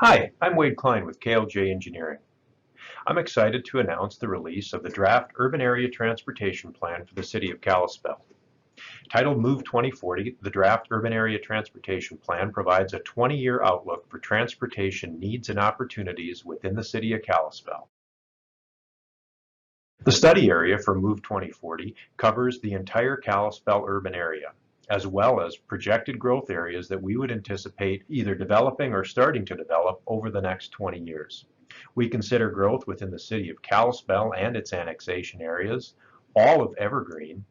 Hi, I'm Wade Klein with KLJ Engineering. I'm excited to announce the release of the draft Urban Area Transportation Plan for the City of Kalispell. Titled Move 2040, the draft Urban Area Transportation Plan provides a 20-year outlook for transportation needs and opportunities within the City of Kalispell. The study area for Move 2040 covers the entire Kalispell urban area, as well as projected growth areas that we would anticipate either developing or starting to develop over the next 20 years. We consider growth within the City of Kalispell and its annexation areas, all of Evergreen,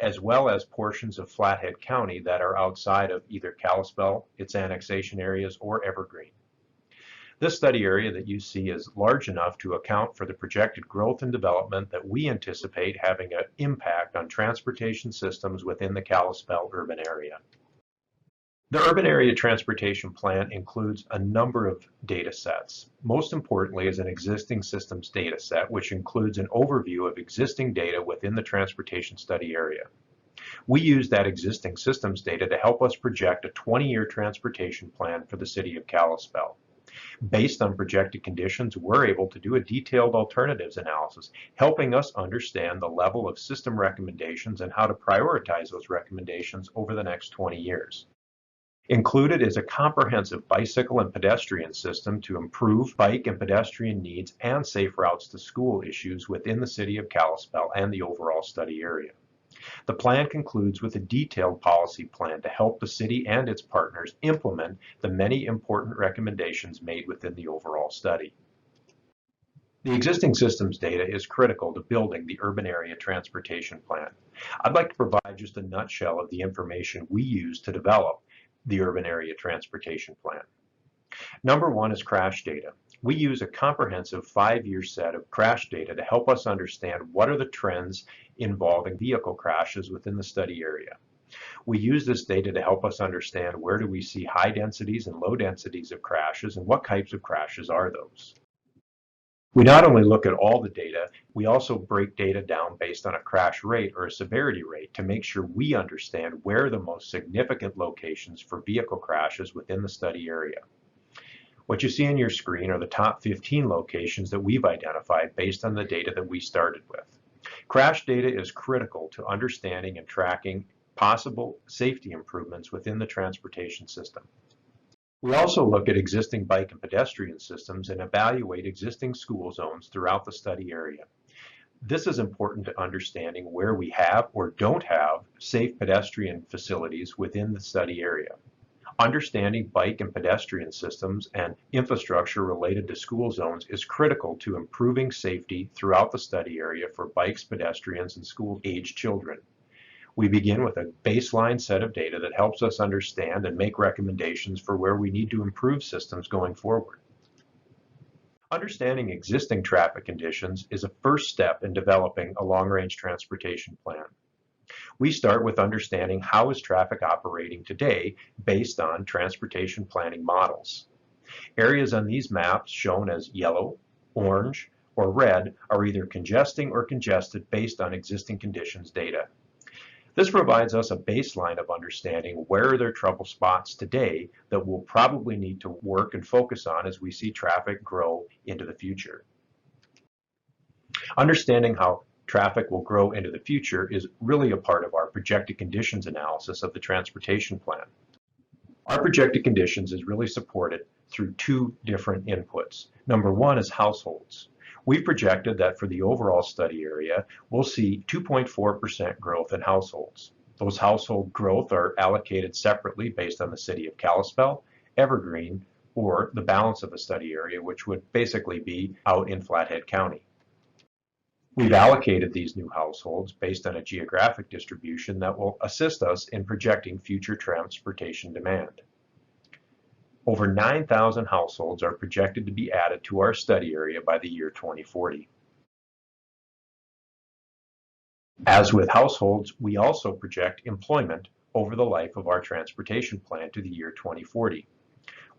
as well as portions of Flathead County that are outside of either Kalispell, its annexation areas, or Evergreen. This study area that you see is large enough to account for the projected growth and development that we anticipate having an impact on transportation systems within the Kalispell urban area. The Urban Area Transportation Plan includes a number of data sets. Most importantly is an existing systems data set, which includes an overview of existing data within the transportation study area. We use that existing systems data to help us project a 20-year transportation plan for the City of Kalispell. Based on projected conditions, we're able to do a detailed alternatives analysis, helping us understand the level of system recommendations and how to prioritize those recommendations over the next 20 years. Included is a comprehensive bicycle and pedestrian system to improve bike and pedestrian needs and safe routes to school issues within the City of Kalispell and the overall study area. The plan concludes with a detailed policy plan to help the city and its partners implement the many important recommendations made within the overall study. The existing systems data is critical to building the Urban Area Transportation Plan. I'd like to provide just a nutshell of the information we use to develop the Urban Area Transportation Plan. Number one is crash data. We use a comprehensive 5-year set of crash data to help us understand what are the trends involving vehicle crashes within the study area. We use this data to help us understand where do we see high densities and low densities of crashes and what types of crashes are those. We not only look at all the data, we also break data down based on a crash rate or a severity rate to make sure we understand where are the most significant locations for vehicle crashes within the study area. What you see on your screen are the top 15 locations that we've identified based on the data that we started with. Crash data is critical to understanding and tracking possible safety improvements within the transportation system. We also look at existing bike and pedestrian systems and evaluate existing school zones throughout the study area. This is important to understanding where we have or don't have safe pedestrian facilities within the study area. Understanding bike and pedestrian systems and infrastructure related to school zones is critical to improving safety throughout the study area for bikes, pedestrians, and school-aged children. We begin with a baseline set of data that helps us understand and make recommendations for where we need to improve systems going forward. Understanding existing traffic conditions is a first step in developing a long-range transportation plan. We start with understanding how is traffic operating today based on transportation planning models. Areas on these maps shown as yellow, orange, or red are either congesting or congested based on existing conditions data. This provides us a baseline of understanding where are there trouble spots today that we'll probably need to work and focus on as we see traffic grow into the future. Understanding how traffic will grow into the future is really a part of our projected conditions analysis of the transportation plan. Our projected conditions is really supported through two different inputs. Number one is households. We've projected that for the overall study area, we'll see 2.4% growth in households. Those household growth are allocated separately based on the City of Kalispell, Evergreen, or the balance of the study area, which would basically be out in Flathead County. We've allocated these new households based on a geographic distribution that will assist us in projecting future transportation demand. Over 9,000 households are projected to be added to our study area by the year 2040. As with households, we also project employment over the life of our transportation plan to the year 2040.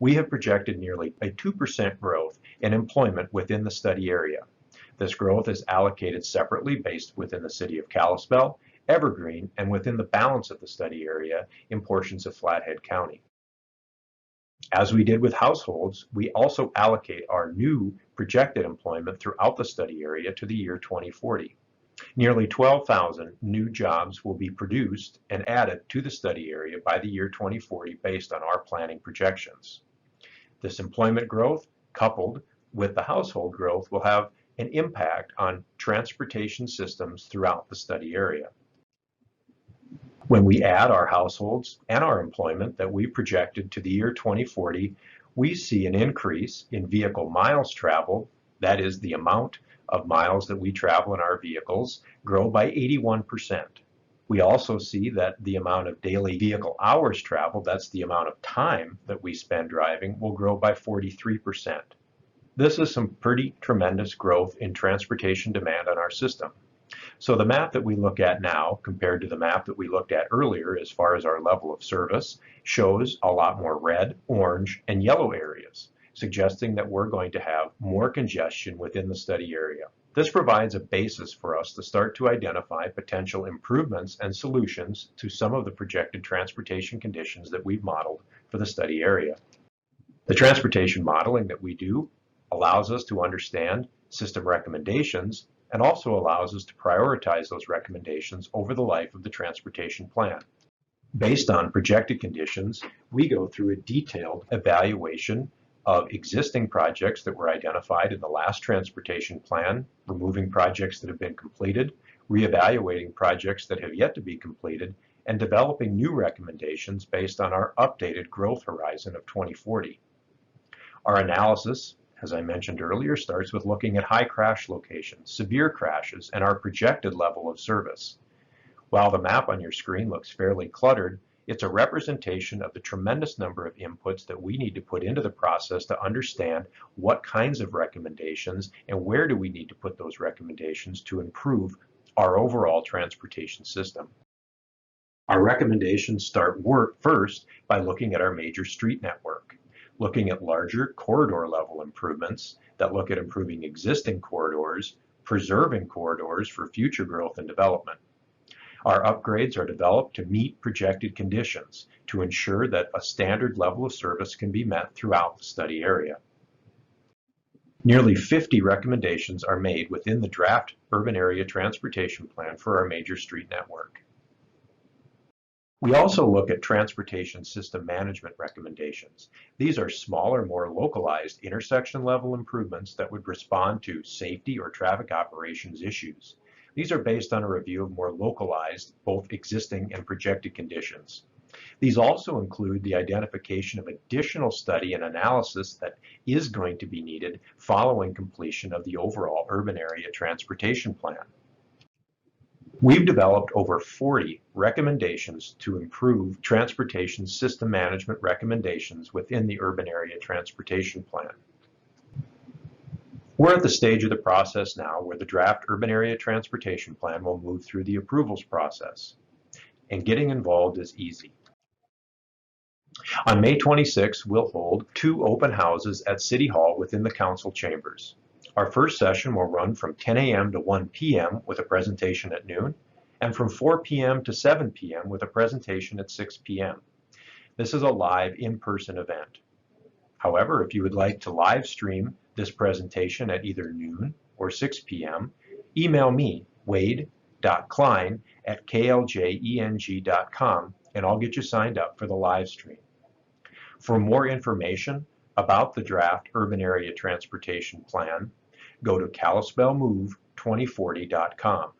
We have projected nearly a 2% growth in employment within the study area. This growth is allocated separately based within the City of Kalispell, Evergreen, and within the balance of the study area in portions of Flathead County. As we did with households, we also allocate our new projected employment throughout the study area to the year 2040. Nearly 12,000 new jobs will be produced and added to the study area by the year 2040 based on our planning projections. This employment growth, coupled with the household growth, will have an impact on transportation systems throughout the study area. When we add our households and our employment that we projected to the year 2040, we see an increase in vehicle miles traveled, that is the amount of miles that we travel in our vehicles, grow by 81%. We also see that the amount of daily vehicle hours traveled, that's the amount of time that we spend driving, will grow by 43%. This is some pretty tremendous growth in transportation demand on our system. So the map that we look at now, compared to the map that we looked at earlier as far as our level of service, shows a lot more red, orange, and yellow areas, suggesting that we're going to have more congestion within the study area. This provides a basis for us to start to identify potential improvements and solutions to some of the projected transportation conditions that we've modeled for the study area. The transportation modeling that we do allows us to understand system recommendations and also allows us to prioritize those recommendations over the life of the transportation plan. Based on projected conditions, we go through a detailed evaluation of existing projects that were identified in the last transportation plan, removing projects that have been completed, reevaluating projects that have yet to be completed, and developing new recommendations based on our updated growth horizon of 2040. Our analysis, as I mentioned earlier, starts with looking at high crash locations, severe crashes, and our projected level of service. While the map on your screen looks fairly cluttered, it's a representation of the tremendous number of inputs that we need to put into the process to understand what kinds of recommendations and where do we need to put those recommendations to improve our overall transportation system. Our recommendations start first by looking at our major street network, looking at larger corridor level improvements that look at improving existing corridors, preserving corridors for future growth and development. Our upgrades are developed to meet projected conditions to ensure that a standard level of service can be met throughout the study area. Nearly 50 recommendations are made within the draft urban area transportation plan for our major street network. We also look at transportation system management recommendations. These are smaller, more localized intersection level improvements that would respond to safety or traffic operations issues. These are based on a review of more localized, both existing and projected conditions. These also include the identification of additional study and analysis that is going to be needed following completion of the overall urban area transportation plan. We've developed over 40 recommendations to improve transportation system management recommendations within the urban area transportation plan. We're at the stage of the process now where the draft urban area transportation plan will move through the approvals process, and getting involved is easy. On May 26, we'll hold 2 open houses at City Hall within the council chambers. Our first session will run from 10 a.m. to 1 p.m. with a presentation at noon, and from 4 p.m. to 7 p.m. with a presentation at 6 p.m. This is a live in-person event. However, if you would like to live stream this presentation at either noon or 6 p.m., email me, wade.klein@kljeng.com, and I'll get you signed up for the live stream. For more information about the draft urban area transportation plan, go to Kalispellmove2040.com.